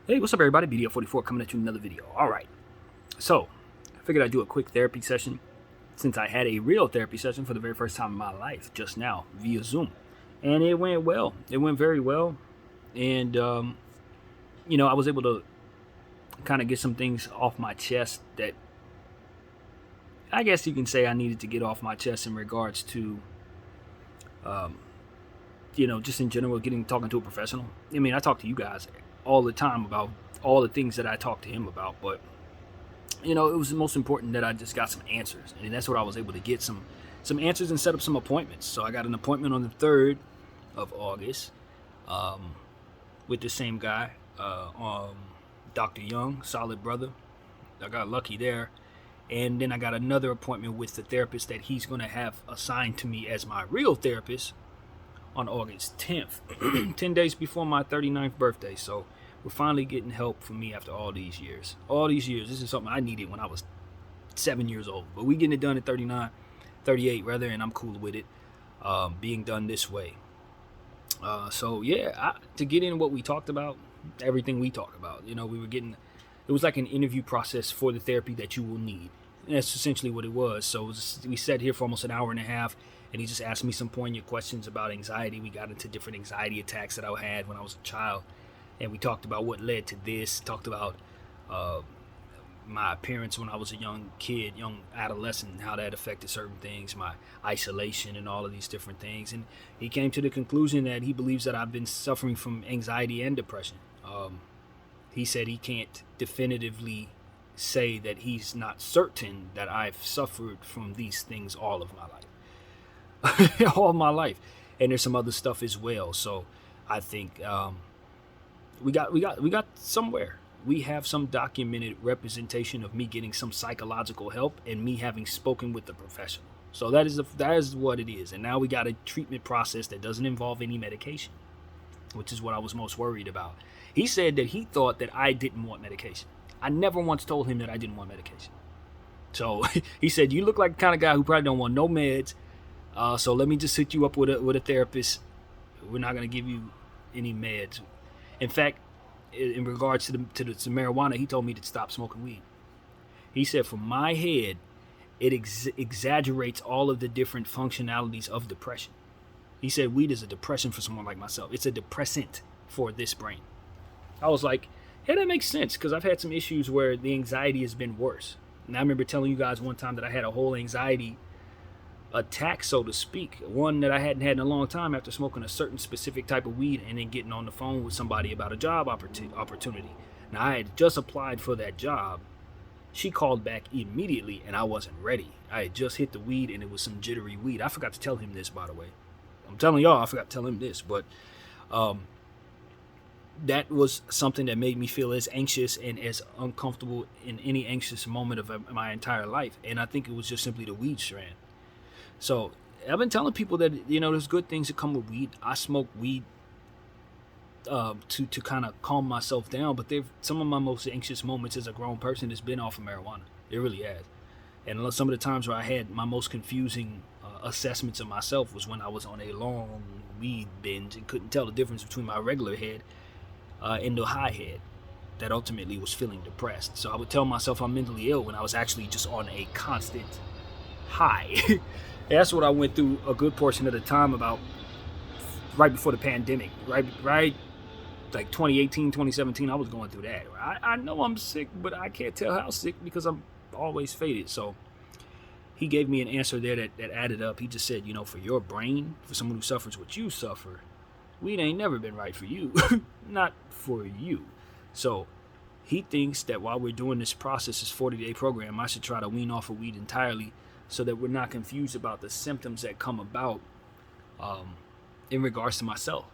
Hey, what's up, everybody? BDF 44 coming at you with another video. All right, so I figured I'd do a quick therapy session since I had a real therapy session for the very first time in my life just now via Zoom, and it went well. It went very well, and I was able to kind of get some things off my chest that I guess you can say I needed to get off my chest in regards to, just in general, talking to a professional. I mean, I talk to you guys all the time about all the things that I talk to him about, but it was the most important that I just got some answers, and that's what I was able to get some answers and set up some appointments. So I got an appointment on the 3rd of August with the same guy, Dr. Young, solid brother. I got lucky there. And then I got another appointment with the therapist that he's going to have assigned to me as my real therapist on August 10th, 10 days before my 39th birthday. So we're finally getting help from me after all these years. This is something I needed when I was 7 years old. But we getting it done at 38 rather, and I'm cool with it being done this way. To get in what we talked about, everything we talked about, it was like an interview process for the therapy that you will need. And that's essentially what it was. So we sat here for almost an hour and a half, and he just asked me some poignant questions about anxiety. We got into different anxiety attacks that I had when I was a child, and we talked about what led to this, talked about my appearance when I was a young adolescent, how that affected certain things, my isolation and all of these different things. And he came to the conclusion that he believes that I've been suffering from anxiety and depression. He said he can't definitively say that he's not certain that I've suffered from these things all of my life. All of my life. And there's some other stuff as well. So I think we got somewhere. We have some documented representation of me getting some psychological help and me having spoken with the professional. So that is what it is. And now we got a treatment process that doesn't involve any medication, which is what I was most worried about. He said that he thought that I didn't want medication. I never once told him that I didn't want medication. So he said, you look like the kind of guy who probably don't want no meds. So let me just hook you up with a therapist. We're not going to give you any meds. In fact, in regards to the marijuana, he told me to stop smoking weed. He said, for my head, it exaggerates all of the different functionalities of depression. He said weed is a depression for someone like myself. It's a depressant for this brain. I was like, yeah, that makes sense, because I've had some issues where the anxiety has been worse. And I remember telling you guys one time that I had a whole anxiety attack, so to speak, one that I hadn't had in a long time after smoking a certain specific type of weed and then getting on the phone with somebody about a job opportunity. Now, I had just applied for that job. She called back immediately, and I wasn't ready. I had just hit the weed, and it was some jittery weed. I forgot to tell him this, by the way. I'm telling y'all, I forgot to tell him this, but that was something that made me feel as anxious and as uncomfortable in any anxious moment of my entire life. And I think it was just simply the weed strand. So I've been telling people that, there's good things that come with weed. I smoke weed to kind of calm myself down, but some of my most anxious moments as a grown person has been off of marijuana. It really has. And some of the times where I had my most confusing assessments of myself was when I was on a long weed binge and couldn't tell the difference between my regular head and the high head that ultimately was feeling depressed. So I would tell myself I'm mentally ill when I was actually just on a constant high. That's what I went through a good portion of the time, about right before the pandemic, right like 2018, 2017, I was going through that. I know I'm sick, but I can't tell how sick because I'm always faded. So he gave me an answer there that added up. He just said, for your brain, for someone who suffers what you suffer, weed ain't never been right for you. Not for you. So he thinks that while we're doing this process, this 40-day program, I should try to wean off of weed entirely so that we're not confused about the symptoms that come about in regards to myself.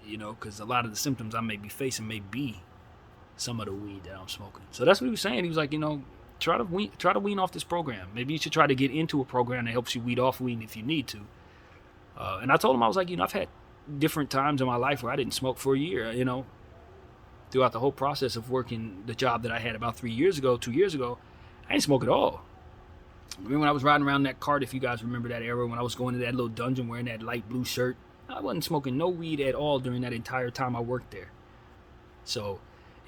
Because a lot of the symptoms I may be facing may be some of the weed that I'm smoking. So that's what he was saying. He was like, try to wean off this program. Maybe you should try to get into a program that helps you weed off weed if you need to. And I told him, I was like, I've had different times in my life where I didn't smoke for a year, throughout the whole process of working the job that I had about 2 years ago, I didn't smoke at all. Remember when I was riding around that cart, if you guys remember that era, when I was going to that little dungeon wearing that light blue shirt, I wasn't smoking no weed at all during that entire time I worked there. So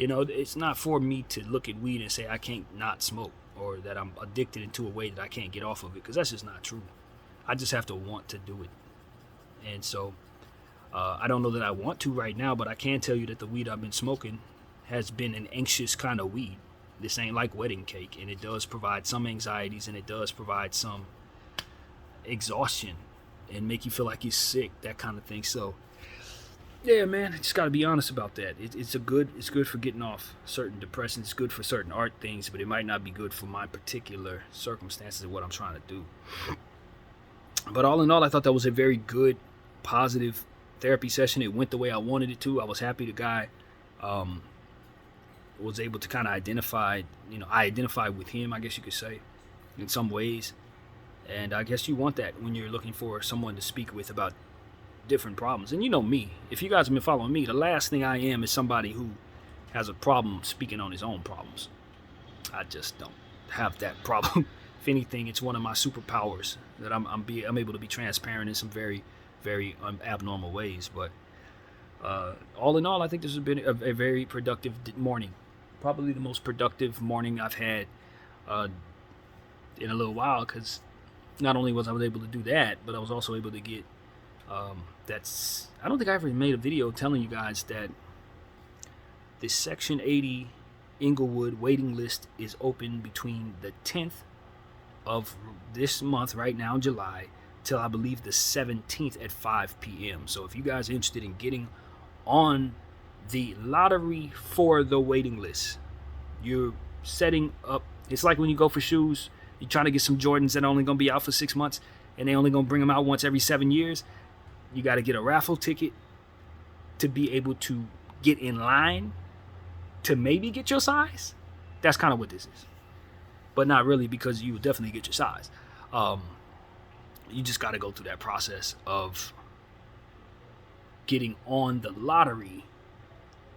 It's not for me to look at weed and say I can't not smoke, or that I'm addicted into a way that I can't get off of it, because that's just not true. I just have to want to do it. And so I don't know that I want to right now, but I can tell you that the weed I've been smoking has been an anxious kind of weed. This ain't like wedding cake, and it does provide some anxieties, and it does provide some exhaustion and make you feel like you're sick, that kind of thing. So yeah, man, I just got to be honest about that. It's good for getting off certain depressants. It's good for certain art things, but it might not be good for my particular circumstances of what I'm trying to do. But all in all, I thought that was a very good, positive therapy session. It went the way I wanted it to. I was happy the guy was able to kind of identify, I identified with him, I guess you could say, in some ways. And I guess you want that when you're looking for someone to speak with about different problems. And you know me, if you guys have been following me, the last thing I am is somebody who has a problem speaking on his own problems. I just don't have that problem. If anything, it's one of my superpowers that I'm able to be transparent in some very, very abnormal ways. But all in all, I think this has been a very productive morning. Probably the most productive morning I've had in a little while, because not only was I able to do that, but I was also able to get I don't think I ever made a video telling you guys that the Section 80 Inglewood waiting list is open between the 10th of this month, right now, July, till I believe the 17th at 5 p.m. So if you guys are interested in getting on the lottery for the waiting list, you're setting up. It's like when you go for shoes, you're trying to get some Jordans that are only going to be out for 6 months, and they only going to bring them out once every 7 years. You got to get a raffle ticket to be able to get in line to maybe get your size. That's kind of what this is. But not really, because you will definitely get your size. You just got to go through that process of getting on the lottery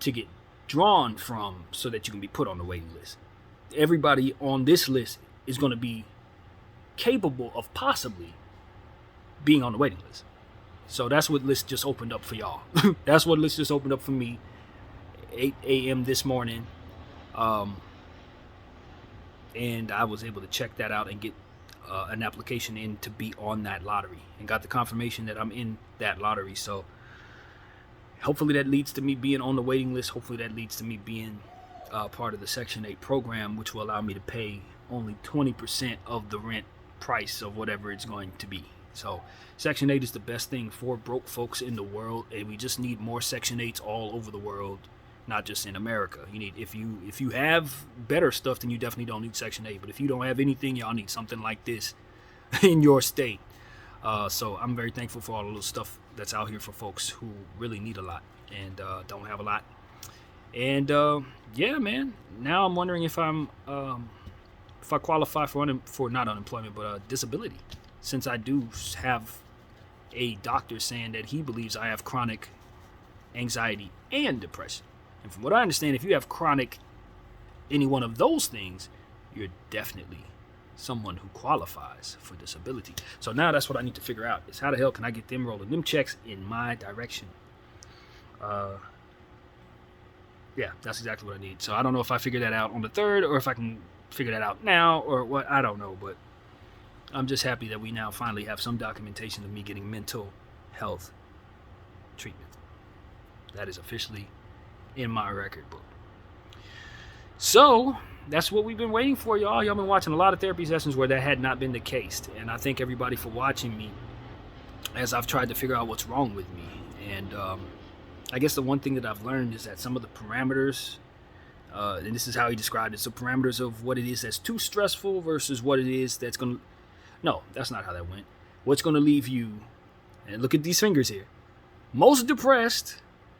to get drawn from, so that you can be put on the waiting list. Everybody on this list is going to be capable of possibly being on the waiting list. So that's what list just opened up for y'all. That's what list just opened up for me, 8 a.m. this morning. And I was able to check that out and get an application in to be on that lottery, and got the confirmation that I'm in that lottery. So hopefully that leads to me being on the waiting list. Hopefully that leads to me being part of the Section 8 program, which will allow me to pay only 20% of the rent price of whatever it's going to be. So Section 8 is the best thing for broke folks in the world, and we just need more Section 8s all over the world, not just in America. You need, if you have better stuff, then you definitely don't need Section 8. But if you don't have anything, y'all need something like this in your state. So I'm very thankful for all the little stuff that's out here for folks who really need a lot and don't have a lot. And yeah, man. Now I'm wondering if I qualify for not unemployment, but disability, since I do have a doctor saying that he believes I have chronic anxiety and depression. And from what I understand, if you have chronic any one of those things, you're definitely someone who qualifies for disability. So now that's what I need to figure out, is how the hell can I get them rolling them checks in my direction? Yeah, that's exactly what I need. So I don't know if I figure that out on the 3rd, or if I can figure that out now, or what. I don't know, but I'm just happy that we now finally have some documentation of me getting mental health treatment. That is officially in my record book. So that's what we've been waiting for, y'all. Y'all been watching a lot of therapy sessions where that had not been the case. And I thank everybody for watching me as I've tried to figure out what's wrong with me. And I guess the one thing that I've learned is that some of the parameters, and this is how he described it, so parameters of what it is that's too stressful versus what it is that's going to... No, that's not how that went. What's going to leave you, and look at these fingers here, most depressed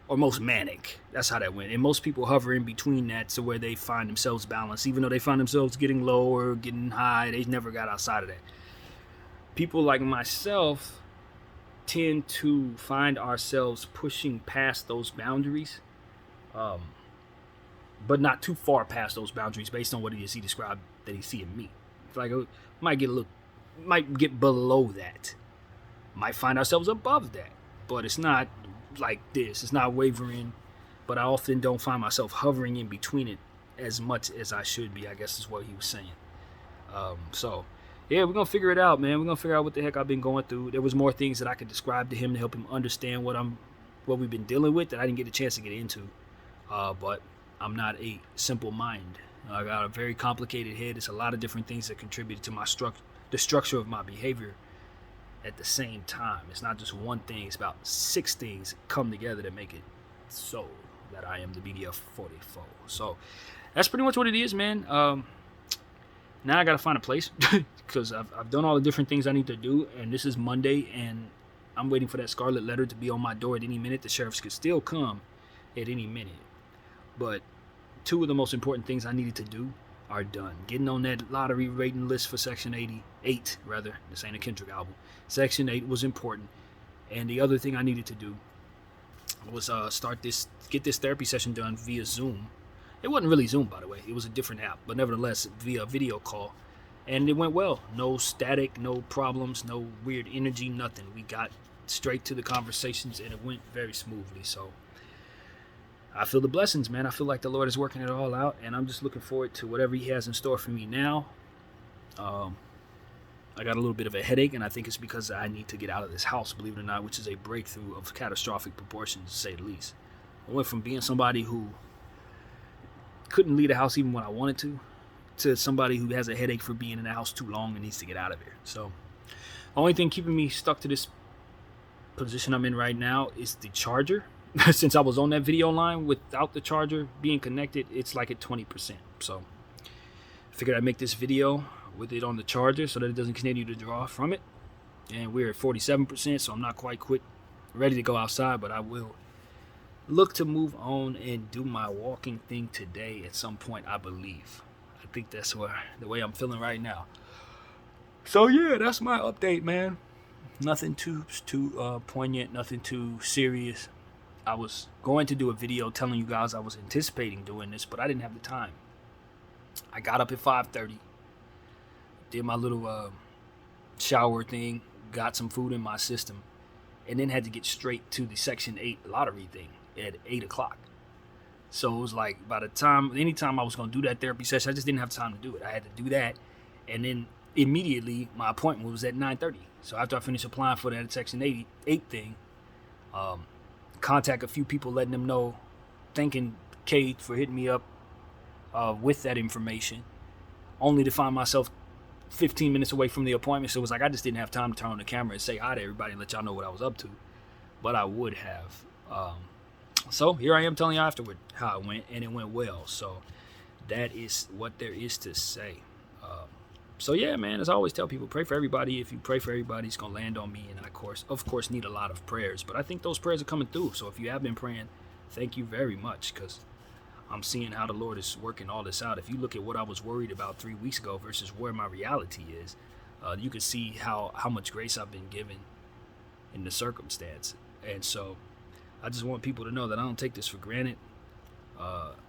or most manic. That's how that went. And most people hover in between that, to where they find themselves balanced. Even though they find themselves getting low or getting high, they never got outside of that. People like myself tend to find ourselves pushing past those boundaries, but not too far past those boundaries based on what it is he described that he see in me. It's like might get below that, might find ourselves above that, but it's not like this. It's not wavering. but I often don't find myself hovering in between it as much as I should be, I guess is what he was saying. So yeah, we're gonna figure it out, man. We're gonna figure out what the heck I've been going through. There was more things that I could describe to him to help him understand what we've been dealing with that I didn't get a chance to get into. But I'm not a simple mind. I got a very complicated head. It's a lot of different things that contributed to the structure of my behavior at the same time. It's not just one thing. It's about 6 things come together to make it so that I am the BDF 44. So that's pretty much what it is, man. Now I gotta find a place because I've done all the different things I need to do, and this is Monday, and I'm waiting for that scarlet letter to be on my door at any minute. The sheriffs could still come at any minute, but 2 of the most important things I needed to do are done. Getting on that lottery rating list for Section 88, rather. This ain't a Kendrick album. Section 8 was important, and the other thing I needed to do was get this therapy session done via Zoom. It wasn't really Zoom, by the way. It was a different app, but nevertheless, via video call. And it went well. No static, no problems, no weird energy, nothing. We got straight to the conversations, and it went very smoothly. So I feel the blessings, man. I feel like the Lord is working it all out, and I'm just looking forward to whatever he has in store for me now. I got a little bit of a headache, and I think it's because I need to get out of this house, believe it or not, which is a breakthrough of catastrophic proportions, to say the least. I went from being somebody who couldn't leave the house even when I wanted to somebody who has a headache for being in the house too long and needs to get out of here. So the only thing keeping me stuck to this position I'm in right now is the charger. Since I was on that video line without the charger being connected, it's like at 20%. So I figured I'd make this video with it on the charger so that it doesn't continue to draw from it. And we're at 47%, so I'm not quite ready to go outside, but I will look to move on and do my walking thing today at some point, I believe. I think that's the way I'm feeling right now. So yeah, that's my update, man. Nothing too poignant, nothing too serious. I was going to do a video telling you guys I was anticipating doing this, but I didn't have the time. I got up at 5:30, did my little shower thing, got some food in my system, and then had to get straight to the Section 8 lottery thing at 8 o'clock. So it was like anytime I was going to do that therapy session, I just didn't have time to do it. I had to do that, and then immediately my appointment was at 9:30. So after I finished applying for that Section 88 thing, contact a few people, letting them know, thanking Kate for hitting me up with that information, only to find myself 15 minutes away from the appointment. So it was like I just didn't have time to turn on the camera and say hi to everybody and let y'all know what I was up to, but I would have. So here I am telling you afterward how it went, and it went well. So that is what there is to say. So yeah, man, as I always tell people, pray for everybody. If you pray for everybody, it's gonna land on me, and I of course need a lot of prayers, but I think those prayers are coming through. So if you have been praying, thank you very much, because I'm seeing how the Lord is working all this out. If you look at what I was worried about 3 weeks ago versus where my reality is, you can see how much grace I've been given in the circumstance. And so I just want people to know that I don't take this for granted.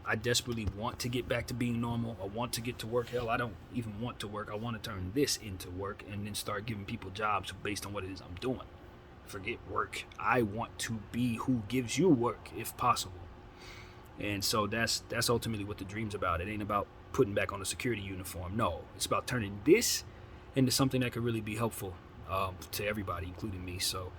I desperately want to get back to being normal. I want to get to work. Hell, I don't even want to work. I want to turn this into work and then start giving people jobs based on what it is I'm doing. Forget work. I want to be who gives you work, if possible. And so that's ultimately what the dream's about. It ain't about putting back on a security uniform. No, it's about turning this into something that could really be helpful to everybody, including me. So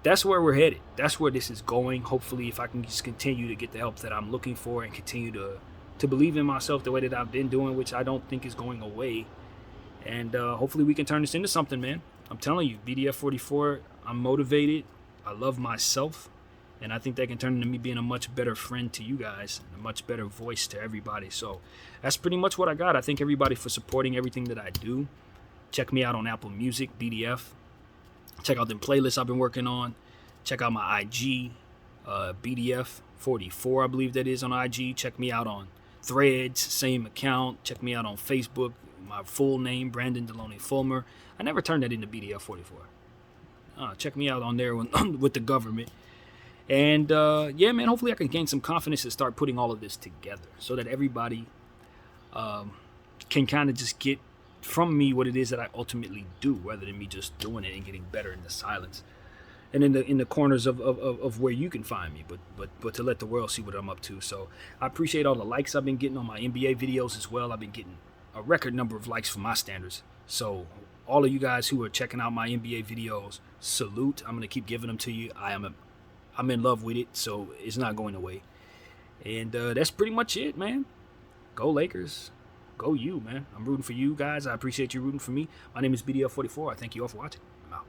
that's where we're headed. That's where this is going. Hopefully, if I can just continue to get the help that I'm looking for and continue to believe in myself the way that I've been doing, which I don't think is going away. And hopefully we can turn this into something, man. I'm telling you, BDF 44, I'm motivated. I love myself. And I think that can turn into me being a much better friend to you guys, and a much better voice to everybody. So that's pretty much what I got. I thank everybody for supporting everything that I do. Check me out on Apple Music, BDF. Check out the playlists I've been working on. Check out my IG, BDF 44, I believe that is on IG. Check me out on Threads, same account. Check me out on Facebook. My full name, Brandon Deloney Fulmer. I never turned that into BDF 44. Check me out on there with the government. And yeah, man, hopefully I can gain some confidence and start putting all of this together so that everybody can kind of just get from me what it is that I ultimately do, rather than me just doing it and getting better in the silence. and in the corners of where you can find me, but to let the world see what I'm up to. So I appreciate all the likes I've been getting on my NBA videos as well. I've been getting a record number of likes for my standards. So all of you guys who are checking out my NBA videos, salute. I'm gonna keep giving them to you. I'm in love with it, so it's not going away. And that's pretty much it, man. Go Lakers. Go you, man. I'm rooting for you guys. I appreciate you rooting for me. My name is BDF 44. I thank you all for watching. I'm out.